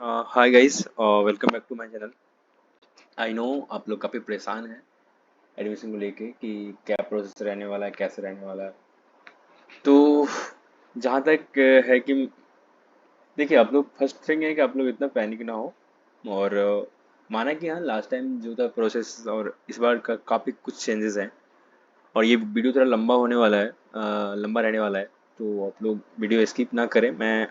Hi guys, welcome back to my channel. I know आप लोग काफ़ी परेशान हैं एडमिशन को लेके कि क्या प्रोसेस रहने वाला है, कैसे रहने वाला है। तो जहाँ तक है कि देखिए, आप लोग फर्स्ट थिंग है कि आप लोग इतना पैनिक ना हो। और माना कि हाँ, लास्ट टाइम जो था प्रोसेस और इस बार का काफ़ी कुछ चेंजेस हैं। और ये वीडियो थोड़ा लंबा होने वाला है, लंबा रहने वाला है। तो आप लोग वीडियो स्किप ना करें। मैं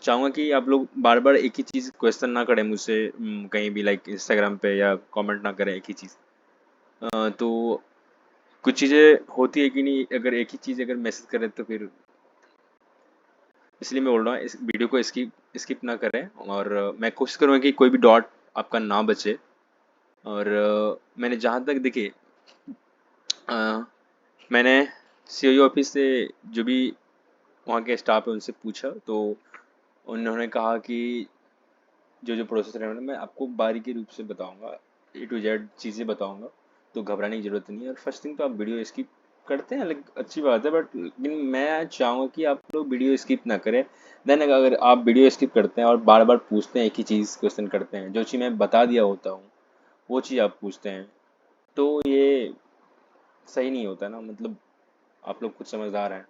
चाहूँगा कि आप लोग बार बार एक ही चीज़ क्वेश्चन ना करें मुझसे, कहीं भी लाइक इंस्टाग्राम पे या कमेंट ना करें एक ही चीज़। तो कुछ चीज़ें होती है कि नहीं, अगर एक ही चीज़ अगर मैसेज करें तो फिर इसलिए मैं बोल रहा हूँ इस वीडियो को स्किप स्किप ना करें। और मैं कोशिश करूँगा कि कोई भी डॉट आपका ना बचे। और मैंने जहाँ तक देखिए, अ, मैंने सीईओ ऑफिस से जो भी वहाँ के स्टाफ है उनसे पूछा, तो उन्होंने कहा कि जो जो प्रोसेस रहने वाला है, मैं आपको बारीकी रूप से बताऊंगा, A to Z चीज़ें बताऊंगा। तो घबराने की जरूरत नहीं है। और फर्स्ट थिंग तो आप वीडियो स्किप करते हैं, लाइक अच्छी बात है, बट लेकिन मैं चाहूँगा कि आप लोग वीडियो स्किप ना करें। देन अगर आप वीडियो स्किप करते हैं और बार बार पूछते हैं एक ही चीज़ क्वेश्चन करते हैं, जो चीज़ मैं बता दिया होता हूँ वो चीज़ आप पूछते हैं, तो ये सही नहीं होता ना। मतलब आप लोग खुद समझदार हैं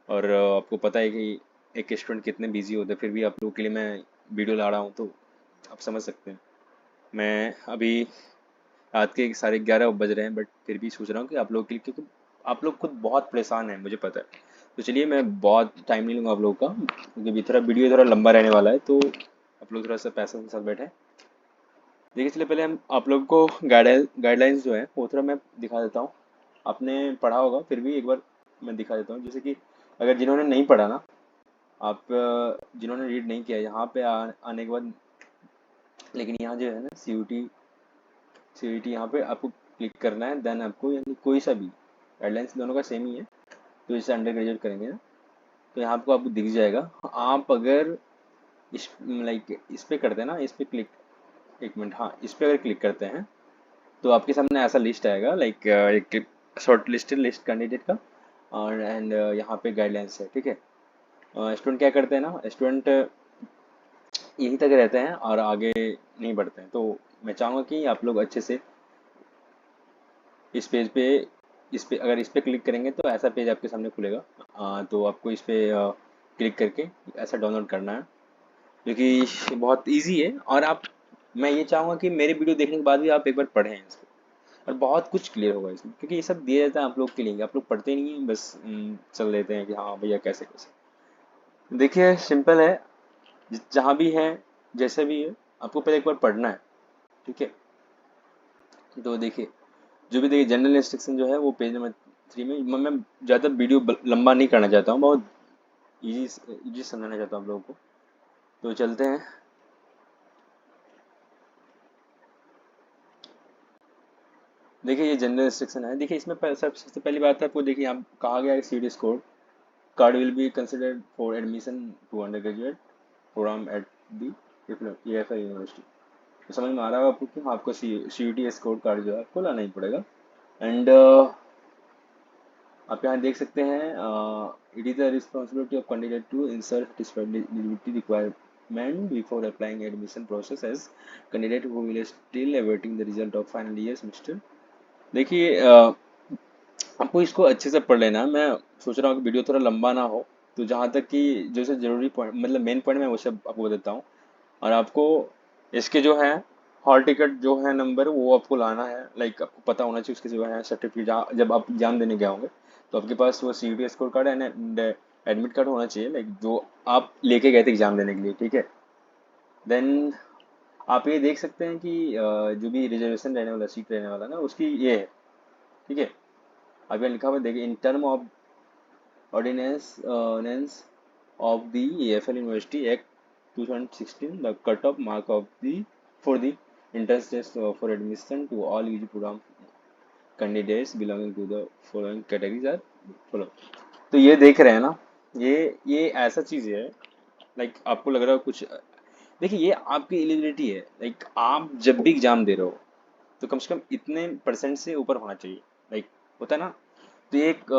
और आपको पता है कि एक स्टूडेंट कितने बिजी होते हैं, फिर भी आप लोगों के लिए मैं वीडियो ला रहा हूँ, तो आप समझ सकते हैं। मैं अभी रात के 11:30 बज रहे हैं, बट फिर भी सोच रहा हूँ कि आप लोगों के लिए, क्योंकि आप लोग खुद बहुत परेशान हैं, मुझे पता है। तो चलिए, मैं बहुत टाइम नहीं लूँगा आप लोगों का, क्योंकि अभी थोड़ा वीडियो थोड़ा लंबा रहने वाला है। तो आप लोग थोड़ा सा पैसे के साथ बैठे देखिए। चलिए, पहले हम आप लोगों को गाइडलाइंस जो है वो थोड़ा मैं दिखा देता हूँ। आपने पढ़ा होगा, फिर भी एक बार मैं दिखा देता हूँ। जैसे कि अगर जिन्होंने नहीं पढ़ा ना, आप जिन्होंने रीड नहीं किया, यहाँ पे आने के बाद, लेकिन यहाँ जो है ना सी यू टी यहाँ पे आपको क्लिक करना है। देन आपको यानी कोई सा भी, गाइडलाइंस दोनों का सेम ही है। तो इसे अंडर ग्रेजुएट करेंगे ना, तो यहाँ आपको दिख जाएगा। आप अगर इस लाइक इस पे करते हैं ना, इस पे क्लिक, एक मिनट, हाँ, इस पे अगर क्लिक करते हैं तो आपके सामने ऐसा लिस्ट आएगा, लाइक एक शॉर्ट लिस्ट कैंडिडेट का। और एंड यहाँ पे गाइडलाइंस है, ठीक है। स्टूडेंट क्या करते हैं ना, स्टूडेंट यहीं तक रहते हैं और आगे नहीं बढ़ते हैं। तो मैं चाहूँगा कि आप लोग अच्छे से इस पेज पे अगर इस पे क्लिक करेंगे तो ऐसा पेज आपके सामने खुलेगा। तो आपको इस पे क्लिक करके ऐसा डाउनलोड करना है, जो कि बहुत इजी है। और आप, मैं ये चाहूँगा कि मेरे वीडियो देखने के बाद भी आप एक बार पढ़ें इसको, और बहुत कुछ क्लियर होगा इसमें, क्योंकि ये सब दिया जाता है आप लोग के लिए। आप लोग पढ़ते नहीं हैं, बस चल देते हैं कि हाँ भैया कैसे कैसे। देखिए, सिंपल है। जहाँ भी है, जैसे भी है, आपको पहले एक बार पढ़ना है, ठीक है। तो देखिए, जो भी देखिए, जनरल इंस्ट्रक्शन जो है वो पेज नंबर 3 में। मैं ज़्यादा वीडियो लंबा नहीं करना चाहता हूँ, बहुत इजी इजी समझाना चाहता हूँ आप लोगों को। तो चलते हैं। देखिए, ये जनरल इंस्ट्रक्शन है। देखिए, इसमें सबसे पहली बात है, आपको देखिए यहाँ कहा गया है CD score card will be considered for admission to undergraduate programme at the EFL university. तो समझ में आ रहा है आपको कि हाँ, आपको CUT स्कोर कार्ड जो है आपको लाना ही पड़ेगा। एंड आप यहाँ देख सकते हैं, it is the responsibility of candidate to ensure satisfied eligibility requirement before applying admission process as candidate who will still awaiting the result of final year semester। देखिए, आपको इसको अच्छे से पढ़ लेना है। मैं सोच रहा हूँ कि वीडियो थोड़ा लंबा ना हो, तो जहाँ तक कि जैसे जरूरी पॉइंट, मतलब मेन पॉइंट, मैं वो सब आपको देता हूँ। और आपको इसके जो है हॉल टिकट जो है नंबर, वो आपको लाना है, लाइक आपको पता होना चाहिए उसके जो है सर्टिफिकेट। जब आप एग्जाम देने गए होंगे तो आपके पास वो CUT score card and admit card होना चाहिए, लाइक जो आप लेके गए थे एग्जाम देने के लिए, ठीक है। देन आप ये देख सकते हैं कि जो भी रिजर्वेशन रहने वाला, सीट रहने वाला ना, उसकी ये है, ठीक है। अब यहाँ लिखा हुआ है, देखिए, in term of ordinance of the AFL University Act 2016, the cut-off mark of the for the entrance test for admission to all UG program candidates belonging to the following categories are follow। तो ये देख रहे हैं ना, ये ऐसा चीज है, लाइक आपको लग रहा है कुछ। देखिए, ये आपकी एलिजिबिलिटी है, लाइक आप जब भी एग्जाम दे रहे हो तो कम से कम इतने परसेंट से ऊपर होना चाहिए, लाइक होता है ना। तो ये एक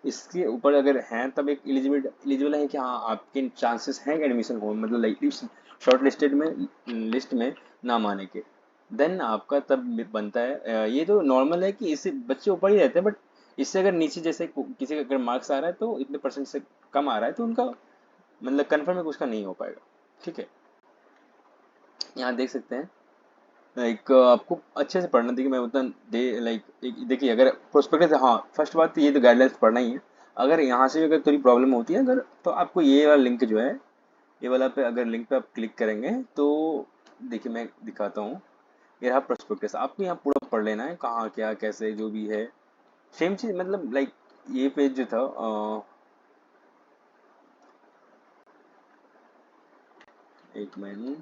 इसके ऊपर अगर हैं तब एक एलिजिबल है कि हाँ आपके चांसेस हैं एडमिशन हो, मतलब लाइक शॉर्ट लिस्टेड में, लिस्ट में नाम आने के, देन आपका तब बनता है। ये तो नॉर्मल है कि इससे बच्चे ऊपर ही रहते हैं, बट इससे अगर नीचे जैसे किसी का अगर मार्क्स आ रहा है तो इतने परसेंट से कम आ रहा है तो उनका मतलब कन्फर्म है कि उसका नहीं हो पाएगा। ठीक है, यहाँ देख सकते हैं लाइक आपको अच्छे से पढ़ना। देखिए मैं उतना दे लाइक देखिए अगर प्रोस्पेक्टस, हाँ फर्स्ट बात तो ये तो गाइडलाइंस पढ़ना ही है। अगर यहाँ से भी अगर थोड़ी प्रॉब्लम होती है अगर, तो आपको ये वाला लिंक जो है, ये वाला पे अगर लिंक पे आप क्लिक करेंगे तो देखिए मैं दिखाता हूँ। ये रहा प्रोस्पेक्टस, आपको यहाँ पूरा पढ़ लेना है कहाँ क्या कैसे जो भी है, सेम चीज मतलब लाइक ये पेज जो था एक मिनट,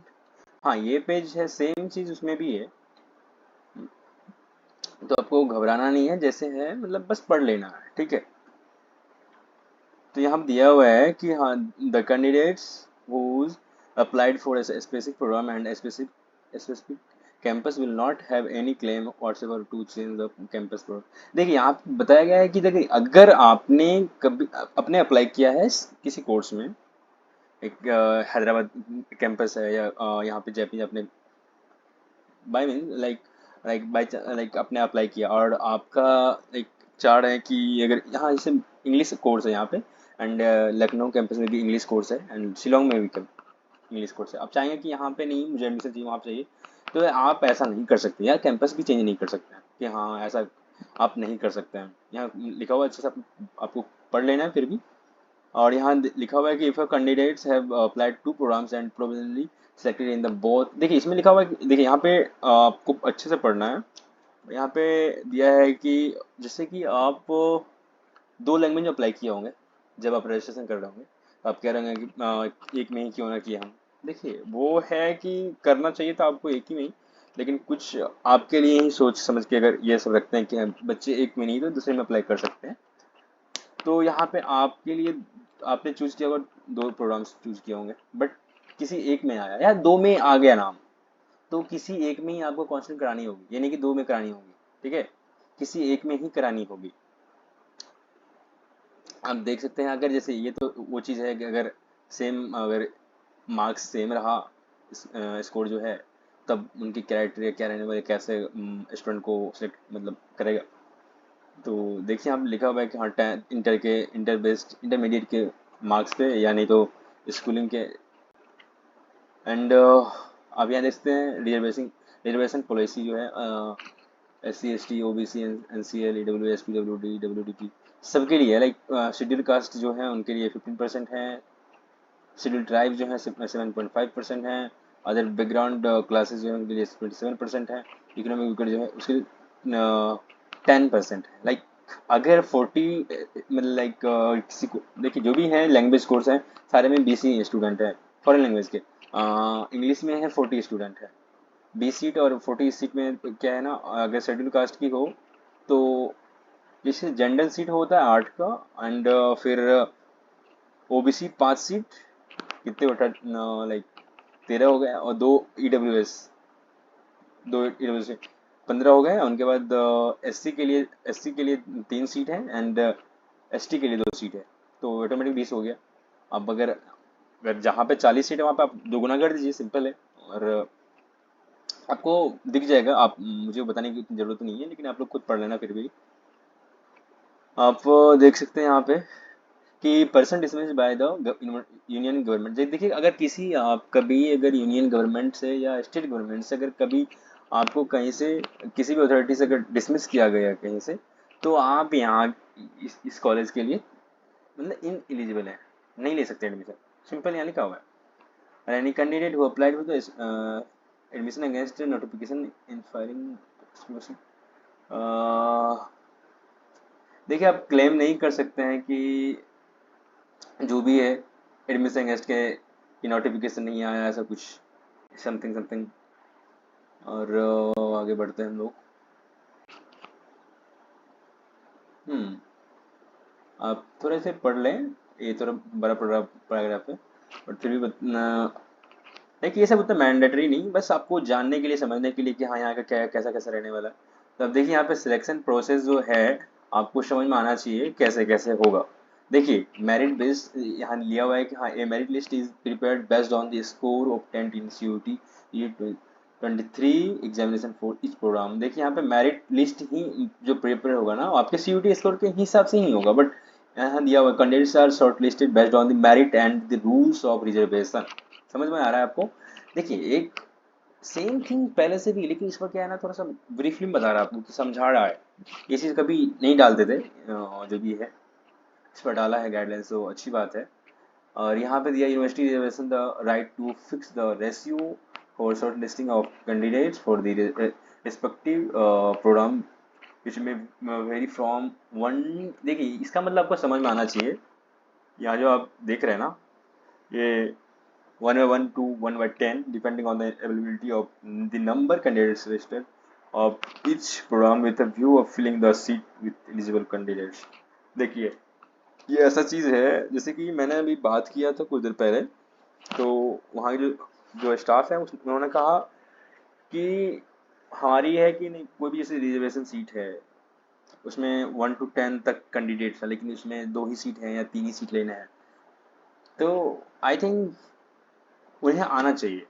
हाँ ये पेज है सेम चीज उसमें भी है, तो आपको घबराना नहीं है, जैसे है मतलब बस पढ़ लेना है। ठीक है, तो यहाँ दिया हुआ है कि हाँ the candidates who's applied for a specific program and a specific campus will not have any claim whatsoever to change the campus program। देखिए यहाँ पे बताया गया है कि देखिए अगर आपने कभी अपने अप्लाई किया है किसी कोर्स में, एक हैदराबाद कैंपस है या यहाँ पे जयपुर अपने बाय मीन लाइक आपने अप्लाई किया और आपका लाइक चाह रहे हैं कि अगर यहाँ जैसे इंग्लिश कोर्स है यहाँ पे, एंड लखनऊ कैंपस में भी इंग्लिश कोर्स है एंड शिलोंग में भी इंग्लिश कोर्स है, आप चाहेंगे कि यहाँ पे नहीं मुझे एडमिशन चाहिए वहाँ पे चाहिए, तो आप ऐसा नहीं कर सकते, या कैंपस भी चेंज नहीं कर सकते हैं कि हाँ ऐसा आप नहीं कर सकते हैं। यहाँ लिखा हुआ है अच्छे से आपको पढ़ लेना है फिर भी। और यहाँ लिखा हुआ है कि if candidates have applied to programmes and provisionally selected in the both, देखिए इसमें लिखा हुआ है देखिए यहाँ पे आपको अच्छे से पढ़ना है। यहाँ पे दिया है कि जैसे कि आप दो लैंग्वेज में अप्लाई किए होंगे जब आप रजिस्ट्रेशन कर रहे होंगे, तो आप कह रहे होंगे कि एक में ही क्यों ना किया हम, देखिए वो है कि करना चाहिए था आपको एक ही में ही, लेकिन कुछ आपके लिए ही सोच समझ के अगर ये सब रखते हैं कि बच्चे एक में नहीं तो दूसरे में अप्लाई कर सकते हैं, तो यहाँ पे आपके लिए आपने चूज किया होगा, दो प्रोग्राम्स चूज किए होंगे, बट किसी एक में आया या दो में आ गया नाम, तो किसी एक में ही आपको काउंसलिंग करानी होगी, यानी कि दो में करानी होगी। ठीक है, किसी एक में ही करानी होगी। आप देख सकते हैं अगर जैसे ये तो वो चीज़ है कि अगर सेम अगर मार्क्स सेम रहा स्कोर जो है, तब उनकी क्राइटेरिया क्या रहने वाले, कैसे स्टूडेंट को सिलेक्ट मतलब करेगा। तो देखिए आप लिखा हुआ है कि हाँ इंटर के इंटर बेस्ड इंटरमीडिएट के मार्क्स पे या नहीं तो स्कूलिंग के, एंड आप यहाँ देखते हैं रिजर्वेशन पॉलिसी जो है SC ST OBC NCL EWS PWD सबके लिए लाइक शेड्यूल कास्ट जो है उनके लिए 15% है, शेड्यूल ट्राइब जो है 7.5% है, अदर बैकग्राउंड क्लासेस जो है उनके लिए 27% है, इकोनॉमिक वीकर जो है उसके लिए 10% है। लाइक अगर 40 मतलब लाइक किसी को देखिए जो भी है लैंग्वेज कोर्स है सारे में 20 ही स्टूडेंट है, फॉरेन लैंग्वेज के इंग्लिश में है 40 स्टूडेंट है, 20 सीट, और 40 सीट में क्या है ना अगर शेड्यूल कास्ट की हो तो जैसे जनरल सीट होता है 8 का, एंड फिर OBC 5 सीट, कितने बटा लाइक 13 हो गए, और दो ईडब्ल्यू से 15 हो गए, उनके बाद SC के लिए 3 सीट है, एंड ST के लिए 2 सीट है, तो ऑटोमेटिक 20 हो गया। अब अगर जहाँ पे 40 सीट है वहाँ पे आप दोगुना कर दीजिए, सिंपल है, और आपको दिख जाएगा, आप मुझे बताने की इतनी जरूरत नहीं है, लेकिन आप लोग खुद पढ़ लेना फिर भी। आप देख सकते हैं यहाँ पे कि person dismissed by the union government. देखिए अगर किसी आप कभी अगर यूनियन गवर्नमेंट से या स्टेट गवर्नमेंट से अगर कभी आपको कहीं से किसी भी अथॉरिटी से अगर डिसमिस किया गया कहीं से, तो आप यहाँ इस कॉलेज के लिए मतलब इन एलिजिबल है, नहीं ले सकते एडमिशन, सिंपल यहाँ लिखा हुआ है। Any candidate who applied for the admission against notification in filing, देखिए आप क्लेम नहीं कर सकते हैं कि जो भी है एडमिशन अगेंस्ट के नोटिफिकेशन नहीं आया ऐसा कुछ, समथिंग समथिंग। और आगे बढ़ते हैं हम लोग। हम्म आप थोड़े से पढ़ लें, ये थोड़ा बड़ा पैराग्राफ है, बट फिर भी देखिए ये सब उतना मैंडेटरी नहीं, बस आपको जानने के लिए समझने के लिए कि हाँ यहाँ का क्या कैसा कैसा रहने वाला है। तो अब देखिए यहाँ पे सिलेक्शन प्रोसेस जो है आपको समझ में आना चाहिए कैसे कैसे होगा। देखिए मेरिट बेस्ड यहाँ लिया हुआ है कि हाँ, a merit list is prepared based on the score obtained in CUET ये 23 एग्जामिनेशन फॉर इच प्रोग्राम। देखिए यहाँ पे मेरिट लिस्ट ही जो प्रिपेयर होगा ना, वो आपके CUET स्कोर के हिसाब से ही होगा, बट यहाँ दिया हुआ candidates are shortlisted based on the merit and the rules of reservation. समझ में आ रहा है आपको? देखिए एक सेम थिंग पहले से भी, लेकिन इस पर क्या है ना, थोड़ा सा ब्रीफली बता रहा है आपको कि समझा रहा है। ये चीज़ कभी नहीं डालते थे, जो भी है इस पर डाला है गाइडलाइंस, तो अच्छी बात है। और यहाँ पे दिया university reservation the right to fix the ratio for shortlisting of candidates for the respective programme which में वेरी फ्रॉम वन। देखिए इसका मतलब आपको समझ में आना चाहिए। यहाँ जो आप देख रहे हैं ना, ये 1/1 to 1/10 depending on the availability of the number candidates listed of each program with a view of filling the seat with eligible candidates। देखिए ये ऐसा चीज़ है, जैसे कि मैंने अभी बात किया था कुछ देर पहले, तो वहाँ की जो जो स्टाफ है उन्होंने कहा कि हमारी है कि नहीं, कोई भी जैसे रिजर्वेशन सीट है उसमें 1 to 10 तक कैंडिडेट्स है, लेकिन उसमें 2 ही सीट है या 3 ही सीट लेना है, तो आई थिंक उन्हें आना चाहिए,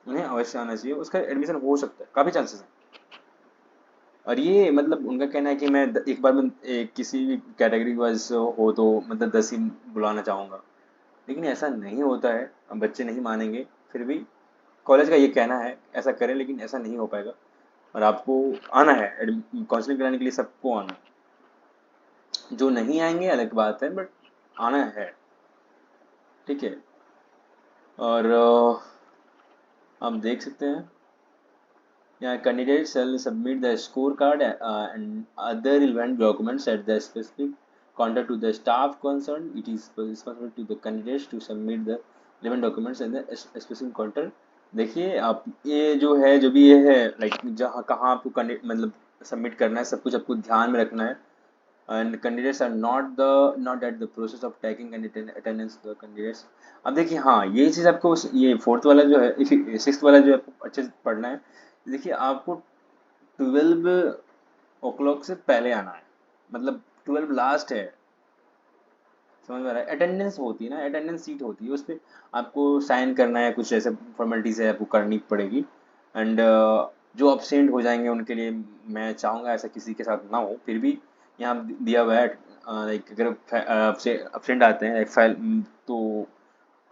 उन्हें अवश्य आना चाहिए, उसका एडमिशन हो सकता है, काफ़ी चांसेस हैं। और ये मतलब उनका कहना है कि मैं एक बार में किसी भी कैटेगरी वाइज हो तो मतलब 10 ही बुलाना चाहूँगा, लेकिन ऐसा नहीं होता है। अब बच्चे नहीं मानेंगे, फिर भी कॉलेज का ये कहना है ऐसा करें, लेकिन ऐसा नहीं हो पाएगा। और आपको आना है काउंसलिंग कराने के लिए, सबको आना है। जो नहीं आएंगे अलग बात है, बट आना है, ठीक है। और आप देख सकते हैं यहाँ candidates shall submit the scorecard and other relevant documents at the specific contact to the staff concerned. It is responsible to the candidates to submit the relevant documents and the specific contact। देखिए आप ये जो है, जो भी ये है like जहाँ कहाँ आपको मतलब सबमिट करना है, सब कुछ आपको ध्यान में रखना है। and candidates are not at the process of taking attendance the candidates। अब देखिए हाँ, ये चीज़ आपको ये फोर्थ वाला जो है, सिक्स वाला जो है आपको अच्छे से पढ़ना है। देखिए आपको 12 o'clock से पहले आना है, मतलब 12 लास्ट है। समझ में आ रहा है? अटेंडेंस होती है ना, अटेंडेंस सीट होती है, उस पर आपको साइन करना है, कुछ ऐसे फॉर्मेलिटीज है आपको करनी पड़ेगी। एंड जो अपसेंट हो जाएंगे उनके लिए मैं चाहूँगा ऐसा किसी के साथ ना हो, फिर भी यहाँ दिया हुआ है लाइक अगर अपसेंट आते हैं एक फाइल, तो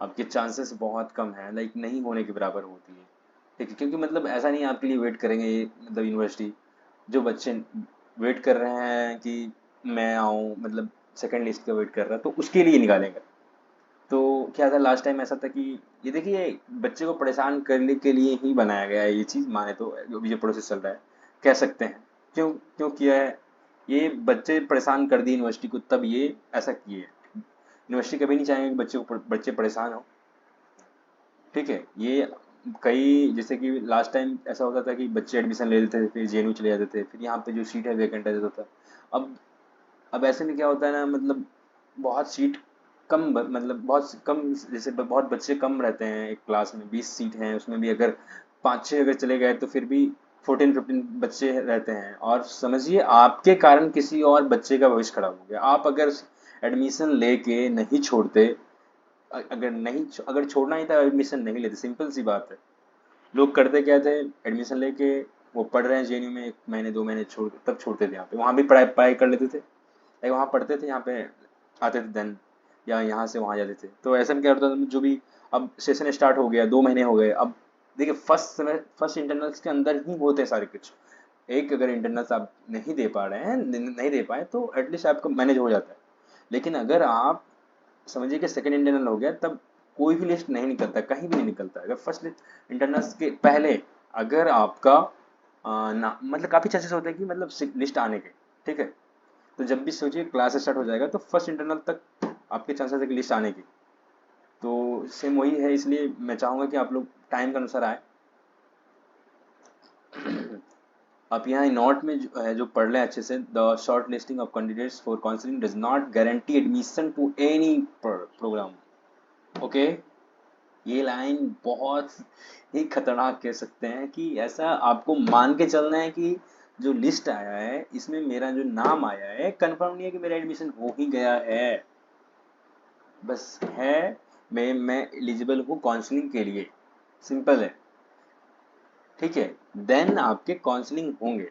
आपके चांसेस बहुत कम है, लाइक नहीं होने के बराबर होती है, ठीक है। क्योंकि मतलब ऐसा नहीं आपके लिए वेट करेंगे ये मतलब यूनिवर्सिटी, जो बच्चे वेट कर रहे हैं कि मैं आऊँ, मतलब सेकंड लिस्ट का वेट कर रहा है, तो उसके लिए निकालेंगे। तो क्या था लास्ट टाइम ऐसा था कि ये देखिए बच्चे को परेशान करने के लिए ही बनाया गया है ये चीज़, माने तो अभी जो प्रोसेस चल रहा है कह सकते हैं। क्यों क्यों किया है? ये बच्चे परेशान कर दिए यूनिवर्सिटी को, तब ये ऐसा किए। यूनिवर्सिटी कभी नहीं चाहेंगे कि बच्चे परेशान हो, ठीक है। ये कई जैसे कि लास्ट टाइम ऐसा होता था कि बच्चे एडमिशन ले लेते थे, फिर JNU चले जाते थे, फिर यहाँ पे जो सीट है वैकेंट आ जाता था। अब ऐसे में क्या होता है ना, मतलब बहुत सीट कम मतलब बहुत कम, जैसे बहुत बच्चे कम रहते हैं एक क्लास में, 20 सीट हैं, उसमें भी अगर 5-6 अगर चले गए तो फिर भी 14-15 बच्चे रहते हैं। और समझिए आपके कारण किसी और बच्चे का भविष्य खराब हो गया। आप अगर एडमिशन लेके नहीं छोड़ते, अगर छोड़ना ही था एडमिशन नहीं लेते, सिंपल सी बात है। लोग करते क्या थे, एडमिशन लेके वो पढ़ रहे हैं JNU में 1 महीने 2 महीने छोड़ तब छोड़ते थे, यहाँ पे वहाँ भी पढ़ाई पढ़ाई कर लेते थे, लाइक वहाँ पढ़ते थे, यहाँ पे आते थे देन, या यहाँ से वहाँ जाते थे। तो ऐसा में क्या होता था, जो भी अब सेशन स्टार्ट हो गया, 2 महीने हो गए, अब देखिए फर्स्ट इंटरनल्स के अंदर ही होते हैं सारे कुछ। एक अगर इंटरनल्स आप नहीं दे पा रहे हैं, नहीं दे पाए, तो एटलीस्ट आपका मैनेज हो जाता है। लेकिन अगर आप समझिए कि सेकंड इंटरनल हो गया, तब कोई भी लिस्ट नहीं निकलता, कहीं भी नहीं निकलता। अगर फर्स्ट इंटरनल्स के पहले अगर आपका ना मतलब काफ़ी चांसेस होते हैं कि मतलब लिस्ट आने के, ठीक है। तो जब भी सोचिए क्लास स्टार्ट हो जाएगा तो फर्स्ट इंटरनल तक आपके चांसेस है कि लिस्ट आने की। तो सेम वही है, इसलिए मैं चाहूँगा कि आप लोग टाइम के अनुसार आए। आप यहाँ नोट में जो पढ़ लें अच्छे से, the shortlisting of candidates for counselling does not guarantee admission to any programme. Okay, ये लाइन बहुत ही खतरनाक कह सकते हैं कि ऐसा आपको मान के चलना है कि जो लिस्ट आया है इसमें मेरा जो नाम आया है कंफर्म नहीं है कि मेरा एडमिशन हो ही गया है, बस है मैं एलिजिबल हूँ काउंसलिंग के लिए, सिंपल है, ठीक है। देन आपके काउंसलिंग होंगे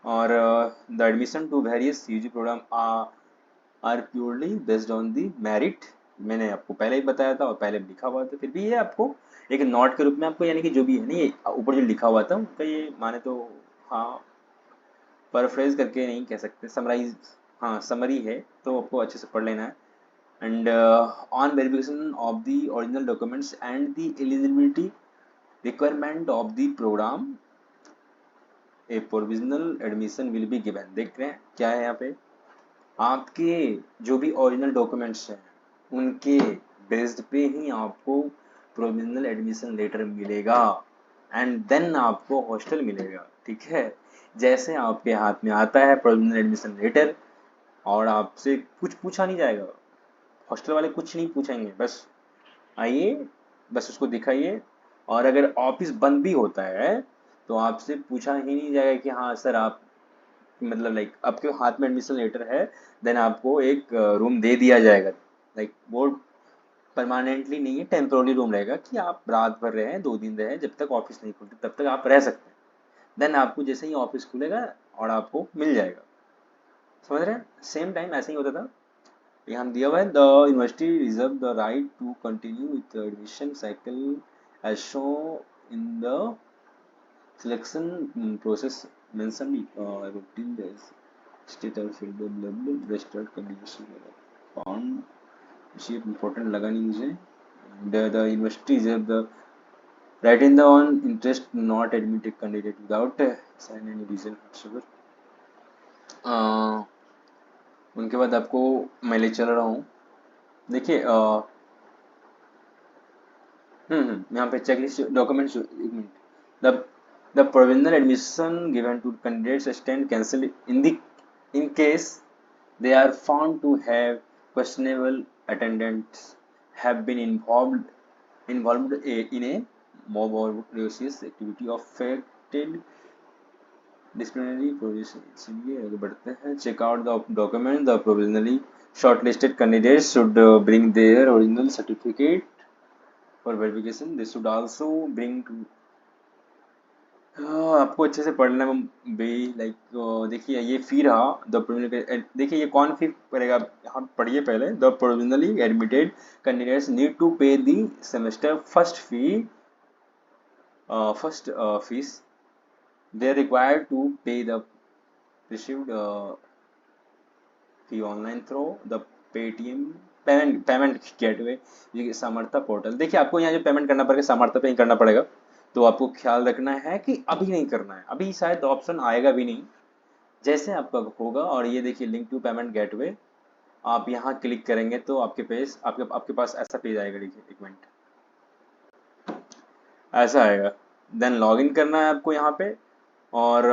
और the admission to various UG programme are purely based on the merit. मैंने आपको पहले ही बताया था और पहले भी लिखा हुआ था, फिर भी ये आपको एक नोट के रूप में आपको, यानी कि जो भी है ना ये ऊपर जो लिखा हुआ था उनका ये माने तो, हाँ परफ्रेज करके नहीं कह सकते, समराइज, हाँ समरी है, तो आपको अच्छे से पढ़ लेना है। And on verification of the original documents and the eligibility requirement of the programme a provisional admission will be given. देख रहे हैं क्या है यहाँ पे, आपके जो भी ओरिजिनल डॉक्यूमेंट्स हैं उनके बेस्ड पे ही आपको प्रोविजनल एडमिशन लेटर मिलेगा एंड देन आपको हॉस्टल मिलेगा, ठीक है। जैसे आपके हाथ में आता है प्रोविजनल एडमिशन लेटर और आपसे कुछ पूछा नहीं जाएगा, हॉस्टल वाले कुछ नहीं पूछेंगे, बस आइए, बस उसको दिखाइए, और अगर ऑफिस बंद भी होता है तो आपसे पूछा ही नहीं जाएगा कि हाँ सर आप, मतलब लाइक आपके हाथ में एडमिशन लेटर है, देन आपको एक रूम दे दिया जाएगा, लाइक वो परमानेंटली नहीं है, टेम्पोररी रूम रहेगा कि आप रात भर रहे, 2 दिन रहे, जब तक ऑफिस नहीं खुलती तब तक आप रह सकते हैं। देन आपको जैसे ही ऑफिस खुलेगा और आपको मिल जाएगा, समझ रहे हैं, सेम टाइम ऐसे ही होता था। यहाँ दिया हुआ है the university reserve the right to continue with admission cycle as show in the selection process mention routine state और field development registered condition found, ये इम्पोर्टेंट लगा नहीं मुझे। The university reserve the right in the on interest not admitted candidate without sign any reason whatsoever. उनके बाद आपको मैं ले चल रहा हूँ, देखिए यहाँ पे चेकलिस्ट डॉक्यूमेंट्स, एक minute, the the provisional admission given to candidates stand cancel in case they are found to have questionable attendance, have been involved in a mob or raucous activity of affected disciplinary procedure। चलिए आगे बढ़ते हैं। Check out the document, the provisionally shortlisted candidates should bring their original certificate for verification, they should also bring to, हाँ, आपको अच्छे से पढ़ना भी, लाइक देखिए ये फी रहा द प्रोविजनल, देखिए ये कौन फी पड़ेगा, यहाँ पढ़िए पहले, the provisionally admitted candidates need to pay the semester first fee, first fees, they are required to pay the received fee online through the Paytm payment gateway Samarth portal. देखिए आपको यहाँ जो पेमेंट करना पड़ेगा सामर्थ्य पे ही करना पड़ेगा, तो आपको ख्याल रखना है कि अभी नहीं करना है, अभी शायद ऑप्शन आएगा भी नहीं, जैसे आपका होगा। और ये देखिए लिंक टू पेमेंट गेटवे, आप यहाँ क्लिक करेंगे तो आपके पेज आपके आपके पास ऐसा पेज आएगा, देखिए एक मिनट, ऐसा आएगा। देन लॉगिन करना है आपको यहाँ पे और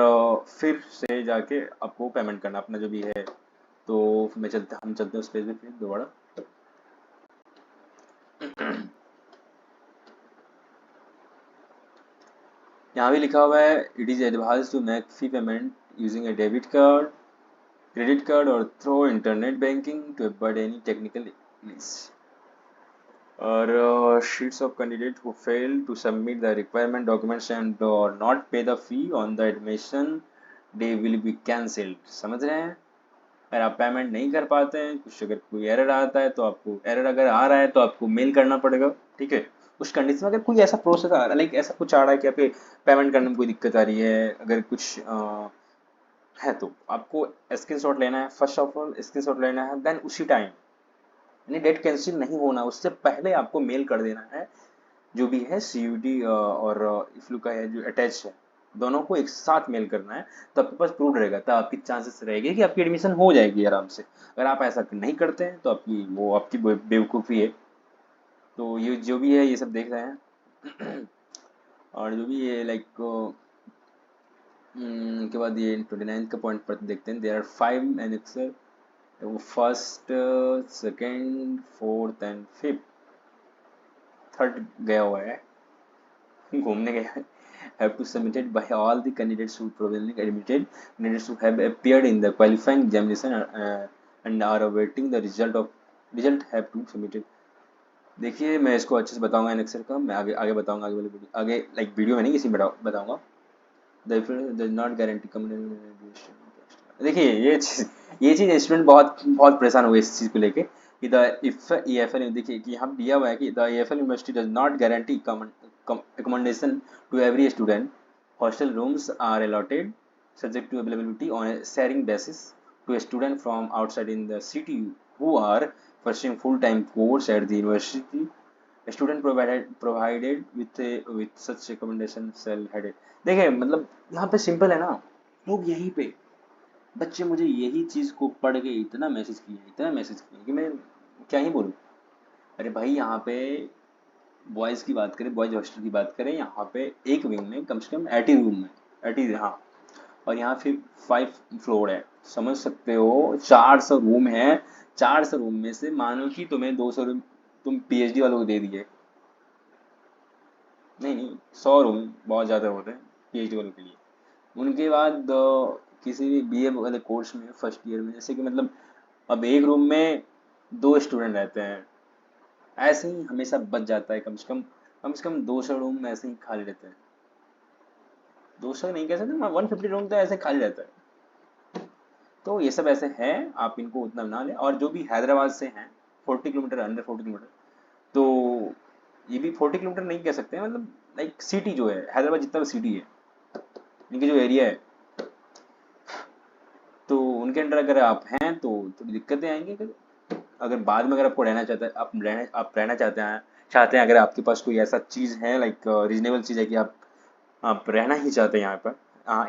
फिर से जाके आपको पेमेंट करना अपना जो भी है। तो हम चलते हैं उस पेज पे फिर दोबारा। यहाँ भी लिखा हुआ है it is advise to make fee payment using a debit card, credit card or through internet banking to avoid any technical glitch or sheets of candidate who fail to submit the requirement documents and or not pay the fee on the admission day will be cancelled। समझ रहे हैं, अगर आप payment नहीं कर पाते हैं, कुछ अगर कोई एरर आता है तो आपको, एरर अगर आ रहा है तो आपको मेल करना पड़ेगा, ठीक है। उस कंडीशन में अगर कोई ऐसा प्रोसेस आ रहा है, लाइक ऐसा कुछ आ रहा है कि आपके पेमेंट करने में कोई दिक्कत आ रही है, अगर कुछ है तो आपको स्क्रीनशॉट लेना है, फर्स्ट ऑफ ऑल स्क्रीनशॉट लेना है, देन उसी टाइम, यानी डेट कैंसिल नहीं होना उससे पहले आपको मेल कर देना है, जो भी है सीयूडी और इफ्लू का है जो अटैच है, दोनों को एक साथ मेल करना है, तो आपके पास प्रूफ रहेगा, तो आपकी चांसेस रहेगी कि आपकी एडमिशन हो जाएगी आराम से। अगर आप ऐसा नहीं करते हैं तो आपकी वो आपकी बेवकूफ़ी है। तो ये जो भी है ये सब देख रहे हैं और जो भी है लाइक के बाद ये 29 का पॉइंट पर देखते हैं, देयर आर 5 एनेक्सर, वो first second fourth and fifth, third गया हुआ है, घूमने गया है, have to submitted by all the candidates who provisionally admitted candidates who have appeared in the qualifying examination and are awaiting the result have to submitted. देखिए मैं इसको अच्छे से बताऊंगा एनेक्सर का, मैं आगे आगे बताऊंगा, आगे वाले वीडियो आगे लाइक वीडियो में नहीं, इसी में बताऊंगा। does not guarantee communication। देखिए ये चीज़ स्टूडेंट बहुत बहुत परेशान हुए इस चीज़ को लेके कि द इफ EFL देखिए कि यहाँ दिया हुआ है कि the EFL university does not guarantee accommodation to every student। hostel rooms are allotted subject to availability on a sharing basis to a student from outside in the city who are pursuing full-time course at the university। A student provided with such recommendation shall headed। देखिए मतलब यहाँ पे simple है ना, लोग यहीं पे बच्चे मुझे यही चीज़ को पढ़ के इतना मैसेज किया कि मैं क्या ही बोलूँ। अरे भाई यहाँ पे बॉयज़ की बात करें, बॉयज़ हॉस्टल की बात करें, यहाँ पे एक विंग में कम से कम 80 रूम है, 80 हाँ, और यहाँ फिर 5 फ्लोर है, समझ सकते हो 400 रूम है। 400 रूम में से मानो कि तुम्हें 200 रूम तुम PhD वालों को दे दिए, नहीं 100 रूम बहुत ज़्यादा होते हैं PhD वालों के लिए। उनके बाद किसी भी BA वाले कोर्स में फर्स्ट ईयर में जैसे कि मतलब अब एक रूम में 2 स्टूडेंट रहते हैं, ऐसे ही हमेशा बच जाता है कम से कम 200 रूम ऐसे ही खाली रहते हैं। 200 नहीं कह सकते, 150 रूम तो ऐसे खाली रहता है। तो ये सब ऐसे है, आप इनको उतना ना लें। और जो भी हैदराबाद से हैं 40 किलोमीटर, अंडर 40 किलोमीटर, तो ये भी 40 किलोमीटर नहीं कह सकते हैं, मतलब लाइक सिटी जो है हैदराबाद जितना भी सिटी है, इनकी जो एरिया है, तो उनके अंडर अगर आप हैं तो थोड़ी दिक्कतें आएंगी। अगर बाद में अगर आपको रहना चाहते हैं, आप रहना चाहते हैं, अगर आपके पास कोई ऐसा चीज़ है लाइक रीजनेबल चीज़ है कि आप रहना ही चाहते हैं